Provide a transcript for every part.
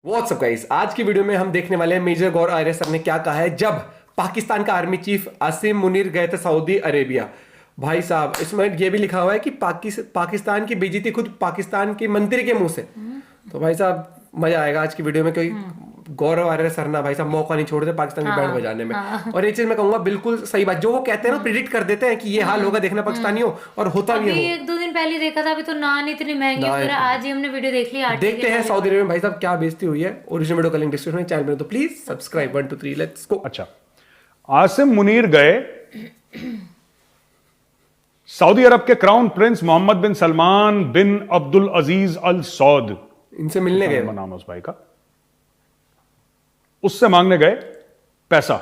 WhatsApp guys, आज की video में हम देखने वाले हैं मेजर गौर आर्य सर ने क्या कहा है जब पाकिस्तान का आर्मी चीफ आसिम मुनीर गए थे सऊदी अरेबिया। भाई साहब, इसमें ये भी लिखा हुआ है कि पाकिस्तान की बेइज्जती खुद पाकिस्तान के मंत्री के मुंह से। तो भाई साहब मजा आएगा आज की वीडियो में, क्योंकि गौरव आर्य सर ना भाई साहब मौका नहीं छोड़ते पाकिस्तान की बैंड बजाने में। और एक चीज मैं कहूंगा, बिल्कुल सही बात, जो वो कहते हैं ना, प्रिडिक्ट कर देते हैं कि ये हाल होगा, देखना पाकिस्तानियों, और होता भी है। एक दो दिन पहले देखा था, अभी तो नान इतनी महंगी हो रहा है। आज ही हमने वीडियो देख ली। देखते हैं सऊदी अरेबिया में भाई साहब क्या बेइज्जती हुई है। ओरिजिनल वीडियो का लिंक डिस्क्रिप्शन में, चैनल में, तो प्लीज सब्सक्राइब। 1 2 3 let's go. अच्छा, आसिम मुनीर गए सऊदी अरब के क्राउन प्रिंस मोहम्मद बिन सलमान बिन अब्दुल अजीज अल सौद, इनसे मिलने गए, नाम है उस भाई का, उससे मांगने गए पैसा।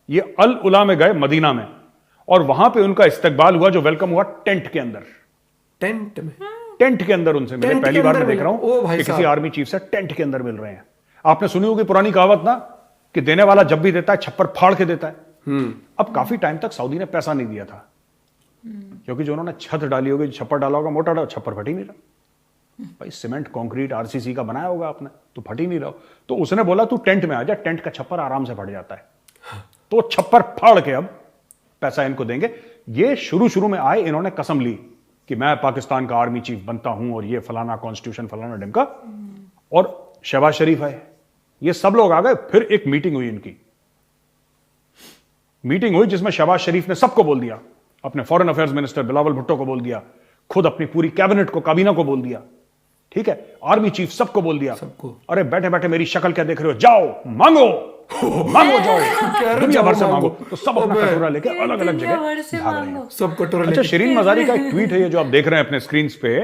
ये अल उला में गए मदीना में, और वहां पे उनका इस्तकबाल हुआ, जो वेलकम हुआ टेंट के अंदर। टेंट में, टेंट के अंदर उनसे मिले। पहली बार मैं देख रहा हूं कि किसी आर्मी चीफ से टेंट के अंदर मिल रहे हैं। आपने सुनी होगी पुरानी कहावत ना, कि देने वाला जब भी देता है छप्पर फाड़ के देता है। अब काफी टाइम तक सऊदी ने पैसा नहीं दिया था, क्योंकि जो उन्होंने छत डाली होगी, छप्पर डाला होगा, मोटा डाला, छप्पर फट ही नहीं रहा। भाई सीमेंट कंक्रीट आरसीसी का बनाया होगा आपने, तो फट ही नहीं रहा। तो उसने बोला तू टेंट में आ जा, टेंट का छप्पर आराम से फट जाता है। तो छप्पर फाड़ के अब पैसा इनको देंगे। ये शुरू शुरू में आए, इन्होंने कसम ली कि मैं पाकिस्तान का आर्मी चीफ बनता हूं, और ये फलाना कॉन्स्टिट्यूशन फलाना ढंग का। और शहबाज शरीफ आए, ये सब लोग आ गए। फिर एक मीटिंग हुई इनकी, मीटिंग हुई जिसमें शहबाज शरीफ ने सबको बोल दिया, अपने foreign affairs minister Bilawal Bhutto को बोल दिया, खुद अपनी पूरी कैबिनेट को, काबीना को बोल दिया, ठीक है, आर्मी चीफ सबको बोल दिया सबको। अरे बैठे बैठे मेरी शक्ल क्या देख रहे हो, जाओ मांगो मांगो, जाओ दुनिया भर से मांगो। तो सब अपना कटोरा लेके अलग अलग जगह भाग रहे हैं, सब कटोरा। अच्छा, शिरीन मजारी का एक ट्वीट है ये जो आप देख रहे हैं अपने स्क्रीन पे।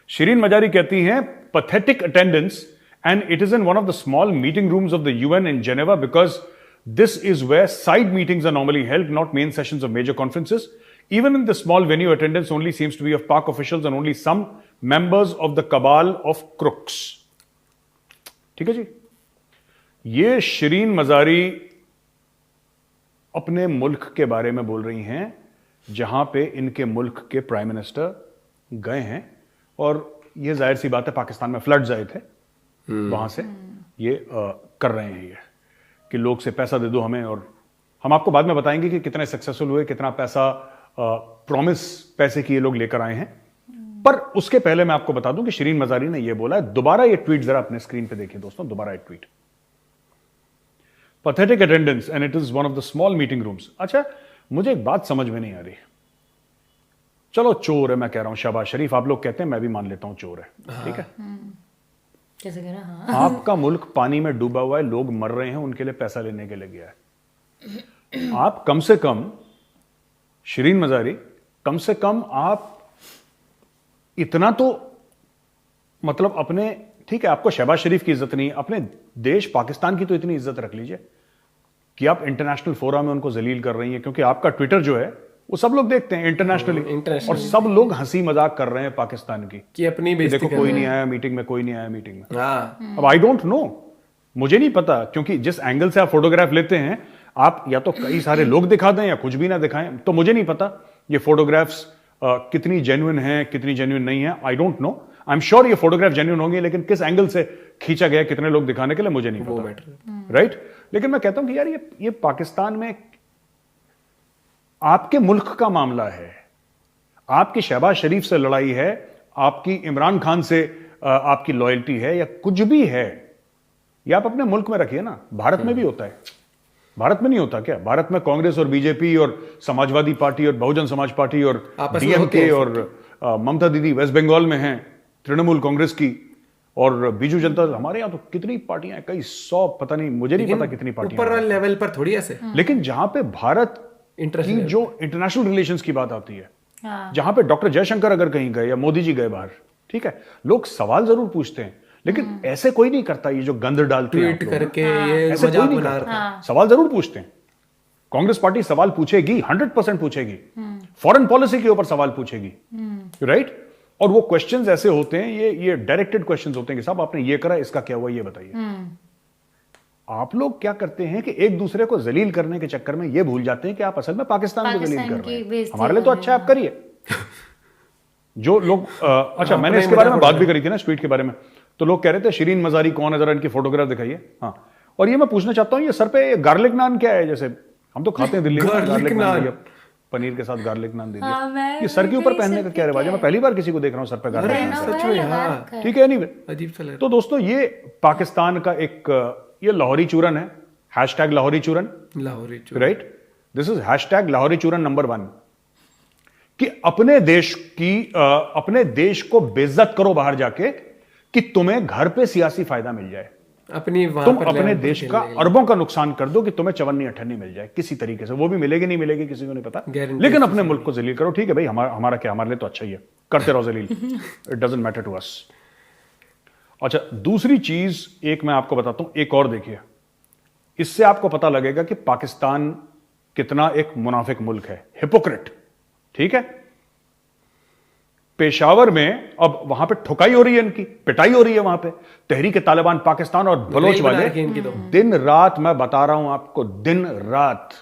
शिरीन मजारी कहती हैं, pathetic attendance and it is in one of the small meeting rooms of the UN in Geneva, because this is where side meetings are normally held, not main sessions of major conferences. Even in the small venue, attendance only seems to be of PAK officials and only some members of the cabal of crooks. ठीक है जी। ये शिरीन मजारी अपने मुल्क के बारे में बोल रही हैं, जहां पे इनके मुल्क के प्राइम मिनिस्टर गए हैं। और ये जाहिर सी बात है, पाकिस्तान में फ्लड्स आए थे, वहां से ये कर रहे हैं ये कि लोग से पैसा दे दो हमें। और हम आपको बाद में बताएंगे कि कितने सक्सेसफुल हुए, कितना पैसा प्रॉमिस पैसे की ये लोग लेकर आए हैं। पर उसके पहले मैं आपको बता दूं कि शिरीन मजारी ने ये बोला है। दोबारा ये ट्वीट जरा अपने स्क्रीन पे देखिए दोस्तों, दोबारा ये tweet. Pathetic attendance and it is one of the small meeting rooms. अच्छा, मुझे एक बात समझ में नहीं आ रही। चलो चोर है, मैं कह रहा हूं शहबाज शरीफ, आप लोग कहते हैं, मैं भी मान लेता हूं चोर है, ठीक है। कैसे कह रहा? हाँ। आपका मुल्क पानी में डूबा हुआ है, लोग मर रहे हैं, उनके लिए पैसा लेने के लिए गया है। आप कम से कम, शिरीन मजारी, कम से कम आप इतना तो मतलब अपने, ठीक है आपको शहबाज शरीफ की इज्जत नहीं, अपने देश पाकिस्तान की तो इतनी इज्जत रख लीजिए कि आप इंटरनेशनल फोरम में उनको जलील कर रही हैं। क्योंकि आपका ट्विटर जो है वो सब लोग देखते हैं इंटरनेशनली, और सब लोग हंसी मजाक कर रहे हैं पाकिस्तान की कि अपनी देखो कोई नहीं आया मीटिंग में, कोई नहीं आया मीटिंग में। अब आई डोंट नो, मुझे नहीं पता, क्योंकि जिस एंगल से आप फोटोग्राफ लेते हैं, आप या तो कई सारे लोग दिखा दें या कुछ भी ना दिखाएं। तो मुझे नहीं पता ये फोटोग्राफ्स कितनी जेन्युइन हैं, कितनी जेन्युइन नहीं है, I don't know. I am sure ये फोटोग्राफ जेन्युइन होंगे, लेकिन किस एंगल से खींचा गया, कितने लोग दिखाने के लिए, मुझे नहीं पता, राइट। लेकिन मैं कहता हूं कि यार ये पाकिस्तान में आपके मुल्क का मामला है, आपकी शहबाज शरीफ से लड़ाई है, आपकी इमरान खान से आपकी लॉयल्टी है, या कुछ भी है, ये आप अपने मुल्क में रखिए ना। भारत में भी होता है, भारत में नहीं होता क्या? भारत में कांग्रेस और बीजेपी और समाजवादी पार्टी और बहुजन समाज पार्टी और डीएमके और ममता दीदी वेस्ट बंगाल में हैं, तृणमूल कांग्रेस की, और बीजू जनता, हमारे यहां तो कितनी पार्टियां हैं, कई 100, पता नहीं, मुझे नहीं पता कितनी पार्टियां, ऊपर लेवल पर थोड़ी ऐसे। लेकिन जहां पे भारत की जो इंटरनेशनल रिलेशंस की बात आती है, जहां पे डॉक्टर जयशंकर अगर कहीं गए या मोदी जी गए बाहर, ठीक है, लोग सवाल जरूर पूछते हैं, लेकिन ऐसे कोई नहीं करता ये जो गंद डालते हैं ट्वीट करके, ये ऐसे कोई नहीं करता। सवाल जरूर पूछते हैं। कांग्रेस पार्टी सवाल पूछेगी, 100% पूछेगी, फॉरेन पॉलिसी के ऊपर सवाल पूछेगी, राइट। और वो क्वेश्चंस ऐसे होते हैं, ये डायरेक्टेड क्वेश्चंस होते हैं कि साहब आपने ये करा, इसका क्या हुआ, ये बताइए। आप लोग क्या करते हैं कि एक दूसरे को जलील करने के चक्कर में ये भूल जाते हैं कि आप असल में पाकिस्तान को जलील कर रहे हैं। हमारे लिए तो अच्छा आप करिए। जो लोग अच्छा, मैंने इसके बारे में बात भी करी थी ना, ट्वीट के बारे में। तो लोग कह रहे थे शिरीन मजारी कौन है, जरा इनकी फोटोग्राफ दिखाइए। हाँ, और ये मैं पूछना चाहता हूं, ये सर पे गार्लिक नान क्या है? जैसे हम तो खाते हैं दिल्ली में गार्लिक नान, दिया, पनीर के साथ गार्लिक नान दे दिया। ये सर के ऊपर पहनने का क्या रिवाज है? मैं पहली बार किसी को देख रहा हूं सर पे गार्लिक नान। सच में हाँ, ठीक है, एनीवे अजीब सा लग तो दोस्तों ये पाकिस्तान का एक ये लाहौरी चूरन है, हैशटैग लाहौरी चूरन, लाहौरी चूरन, right? This is hashtag Lahori चूरन नंबर 1 कि अपने देश को बेइज्जत करो बाहर जाके कि तुम्हें घर पे सियासी फायदा मिल जाए, अपनी वहां तुम पर अपने लेवल पर देश का खेलने के अरबों का नुकसान कर दो कि तुम्हें चवन्नी अठन्नी मिल जाए किसी तरीके से। वो भी मिलेगी नहीं मिलेगी किसी को नहीं पता, Guarantee लेकिन अपने मुल्क को जलील करो। ठीक है भाई, हमारा क्या, हमारे लिए तो अच्छा ही है, करते रहो जलील, it doesn't matter to us. अच्छा, दूसरी चीज एक मैं आपको बताता हूं, एक और देखिए, इससे आपको पता लगेगा कि पाकिस्तान कितना एक मुनाफिक मुल्क है, हिपोक्रेट। ठीक है, पेशावर में अब वहां पे ठुकाई हो रही है, इनकी पिटाई हो रही है वहां पे, तहरीक तालिबान पाकिस्तान और बलोच वाले दिन रात, मैं बता रहा हूं आपको, दिन रात,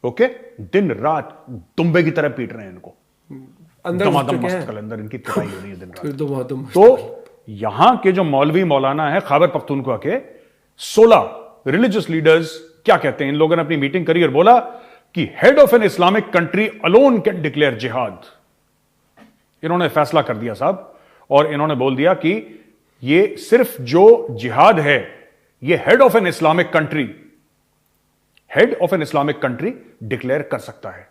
ओके, दिन रात दुम्बे की तरह पीट रहे हैं इनको, दमादम मस्त कलंदर, इनकी पिटाई हो रही है दिन रात। तो यहां के जो मौलवी मौलाना है खैबर पख्तूनख्वा के 16 रिलीजियस लीडर्स क्या कहते हैं, इन लोगों ने अपनी मीटिंग करी और बोला कि head of an Islamic country alone can declare जिहाद। इन्होंने फैसला कर दिया साहब, और इन्होंने बोल दिया कि ये सिर्फ जो जिहाद है ये head of an Islamic country declare कर सकता है।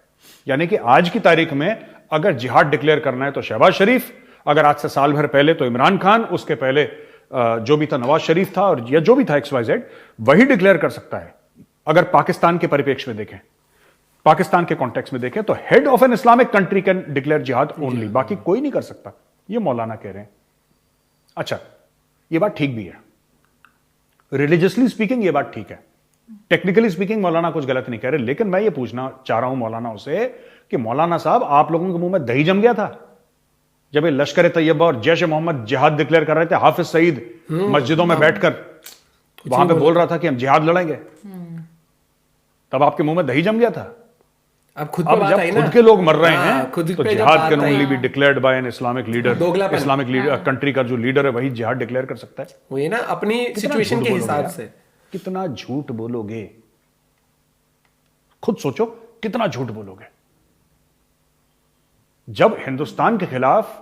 यानी कि आज की तारीख में अगर जिहाद डिक्लेयर करना है तो शहबाज शरीफ, अगर आज से साल भर पहले तो इमरान खान, उसके पहले जो भी था नवाज शरीफ था, और या जो भी था XYZ, वही डिक्लेयर कर सकता है। अगर पाकिस्तान के परिप्रेक्ष्य में देखें, पाकिस्तान के कॉन्टेक्स्ट में देखें, तो head of an Islamic country can declare जिहाद ओनली, बाकी कोई नहीं कर सकता, ये मौलाना कह रहे हैं। अच्छा, ये बात ठीक भी है, रिलीजियसली स्पीकिंग ये बात ठीक है, टेक्निकली स्पीकिंग मौलाना कुछ गलत नहीं कह रहे, लेकिन मैं ये पूछना चाह रहा हूं मौलाना से कि मौलाना साहब, आप लोगों के मुंह में दही जम गया था जब ये लश्कर तैयबा और जैश मोहम्मद जिहाद डिक्लेयर कर रहे थे? हाफिज सईद मस्जिदों में बैठकर वहां पे बोल रहा था कि हम जिहाद लड़ेंगे, तब आपके मुंह में दही जम गया था। अब जब खुद के लोग मर रहे हैं खुद तो पे जिहाद can only be declared by an Islamic leader, Islamic leader country का जो लीडर है वही जिहाद डिक्लेयर कर सकता है। वो ये ना अपनी सिचुएशन के हिसाब से। कितना झूठ बोलोगे, खुद सोचो कितना झूठ बोलोगे। जब हिंदुस्तान के खिलाफ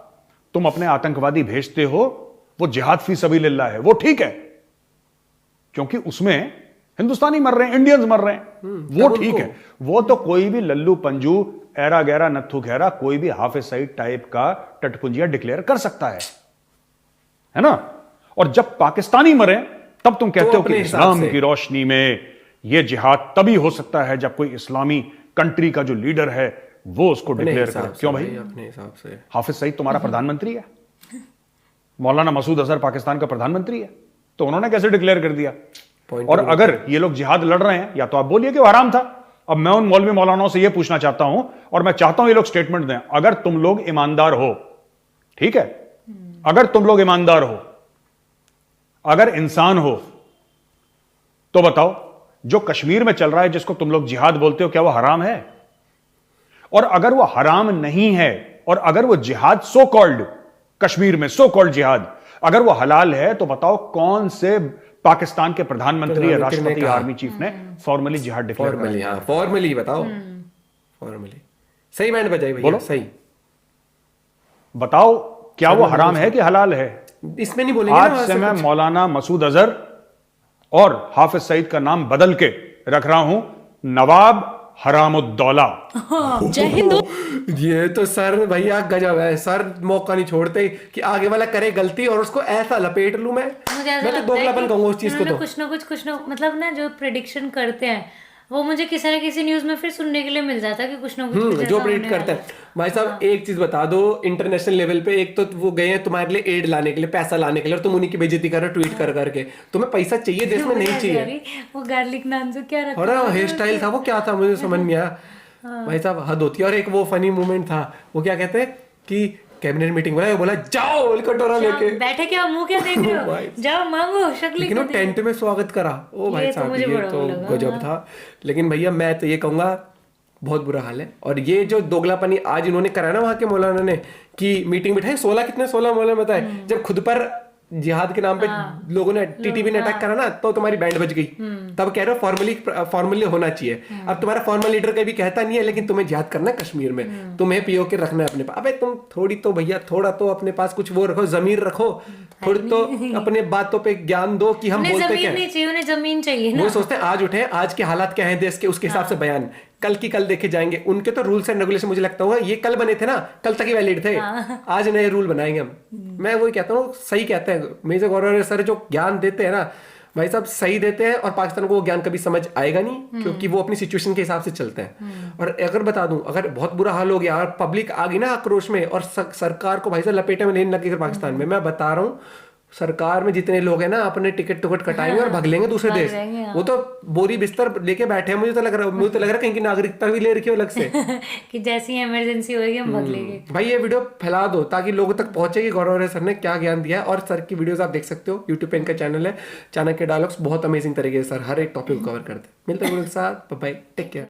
तुम अपने आतंकवादी भेजते हो, वो जिहाद फी सबीलिल्लाह है, वो ठीक है, क्योंकि उसमें हिंदुस्तानी मर रहे हैं, इंडियंस मर रहे हैं, वो ठीक है। वो तो कोई भी लल्लू पंजू, ऐरा गैरा, नत्थु खैरा, कोई भी हाफिज सईद टाइप का टटपुंजिया डिक्लेयर कर सकता है ना? और जब पाकिस्तानी मरे तब तुम कहते हो कि इस्लाम की रोशनी में यह जिहाद तभी हो सकता है जब कोई इस्लामी कंट्री का जो लीडर है वो उसको डिक्लेयर करे। क्यों भाई? अपने हिसाब से हाफिज सईद तुम्हारा प्रधानमंत्री है, मौलाना मसूद अजहर पाकिस्तान का प्रधानमंत्री है, तो उन्होंने कैसे डिक्लेयर कर दिया? और अगर ये लोग जिहाद लड़ रहे हैं, या तो आप बोलिए कि वो हराम था। अब मैं उन मौलवी मौलानाओं से ये पूछना चाहता हूं, और मैं चाहता हूं ये लोग स्टेटमेंट दें, अगर तुम लोग ईमानदार हो, ठीक है, अगर तुम लोग ईमानदार हो, अगर इंसान हो, तो बताओ जो कश्मीर में चल रहा है जिसको तुम लोग जिहाद बोलते हो, क्या वो हराम है? और अगर वो हराम नहीं है, और अगर वो जिहाद सो कॉल्ड, कश्मीर में सो कॉल्ड जिहाद अगर वो हलाल है, तो बताओ कौन से पाकिस्तान के प्रधानमंत्री या राष्ट्रपति आर्मी चीफ ने फॉर्मली जिहाद डिक्लेयर किया? फॉर्मली बताओ, फॉर्मली सही मैंने बजाई भैया, सही बताओ, क्या वो हराम है कि हलाल है? इसमें नहीं बोलेंगे। आज से मैं मौलाना मसूद अजहर और हाफिज सईद का नाम बदल के रख रहा हूं नवाब हरामुद्दौला। जय हिंद। ये तो सर भैया गजब है, सर मौका नहीं छोड़ते कि आगे वाला करे गलती और उसको ऐसा लपेट लूं मैं तो दोगलापन कहूंगा उस चीज को। तो कुछ ना मतलब ना जो प्रेडिक्शन करते हैं वो मुझे किसी ना किसी न्यूज में फिर सुनने के लिए मिल जाता है कि कुछ ना कुछ जो प्रेडिक्ट करते हैं। भाई साहब एक चीज बता दो, इंटरनेशनल लेवल पे एक तो वो गए हैं तुम्हारे लिए एड लाने के लिए, पैसा लाने के लिए, और तुम उन्हीं की बेइज्जती कर रहे हो ट्वीट कर करके। तुम्हें पैसा चाहिए, देश में नहीं चाहिए। वो गार्लिक नान से क्या रखा, और हेयर स्टाइल था वो क्या था मुझे समझ नहीं आया। भाई साहब हद होती है। और एक वो फनी मोमेंट था, वो क्या कहते हैं कि कैबिनेट मीटिंग बोला जाओ कटोरा लेके बैठे, क्या मुंह क्या देख रहे हो, जाओ मांगो शक्ल। लेकिन वो टेंट में स्वागत करा, ओ भाई साहब ये तो गजब था। लेकिन भैया मैं तो ये कहूंगा बहुत बुरा हाल है। और ये जो दोगलापनी आज इन्होंने करा ना वहां के मौलाना ने, कि मीटिंग बिठाई 16 मौलाना बताए, जब खुद पर जिहाद के नाम पे लोगों ने टीटीपी ने अटैक करा ना, तो तुम्हारी बैंड बज गई। तब कह रहे हो फॉर्मली होना चाहिए। अब तुम्हारा फॉर्मल लीडर कभी कहता नहीं है, लेकिन तुम्हें जिहाद करना है कश्मीर में, तुम्हें पीओके रखना है अपने पास। अबे तुम थोड़ी तो भैया, थोड़ा तो अपने पास कुछ वो रखो, जमीर रखो, थोड़ी तो अपने बातों पे ज्ञान दो कि हम उन्हें बोलते जमीन क्या नहीं चाहिए, उन्हें जमीन चाहिए ना। वो सोचते हैं आज उठे, आज के हालात क्या हैं देश के, उसके हिसाब से बयान, कल की कल देखे जाएंगे। उनके तो रूल्स एंड रेगुलेशन मुझे लगता होगा ये कल बने थे ना, कल तक ही वैलिड थे, आज नए रूल बनाएंगे हम। मैं वही कहता हूँ, सही कहते हैं मेजर गौरव सर, जो ज्ञान देते हैं ना भाई साहब, सही देते हैं। और पाकिस्तान को वो ज्ञान कभी समझ आएगा नहीं, क्योंकि वो अपनी सिचुएशन के हिसाब से चलते हैं। और अगर बता दूं, अगर बहुत बुरा हाल हो गया और पब्लिक आ गई ना आक्रोश में, और सरकार को भाई साहब लपेटे में लेने लगे पाकिस्तान में, मैं बता रहा हूँ सरकार में जितने लोग हैं ना, अपने टिकट कटाएंगे और भाग लेंगे दूसरे देश। वो तो बोरी बिस्तर लेके बैठे हैं। मुझे तो लग रहा है कहीं की नागरिकता भी ले रखी हो अलग से कि जैसी इमरजेंसी होगी हम भाग लेंगे। भाई ये वीडियो फैला दो ताकि लोगों तक पहुंचे कि गौरव सर ने क्या ज्ञान दिया है। और सर की वीडियोस आप देख सकते हो, यूट्यूब पे इनका चैनल है चाणक्य डायलॉग्स, बहुत अमेजिंग तरीके से सर हर एक टॉपिक को कवर करते हैं। मिलते हैं साथ, बाय, टेक केयर।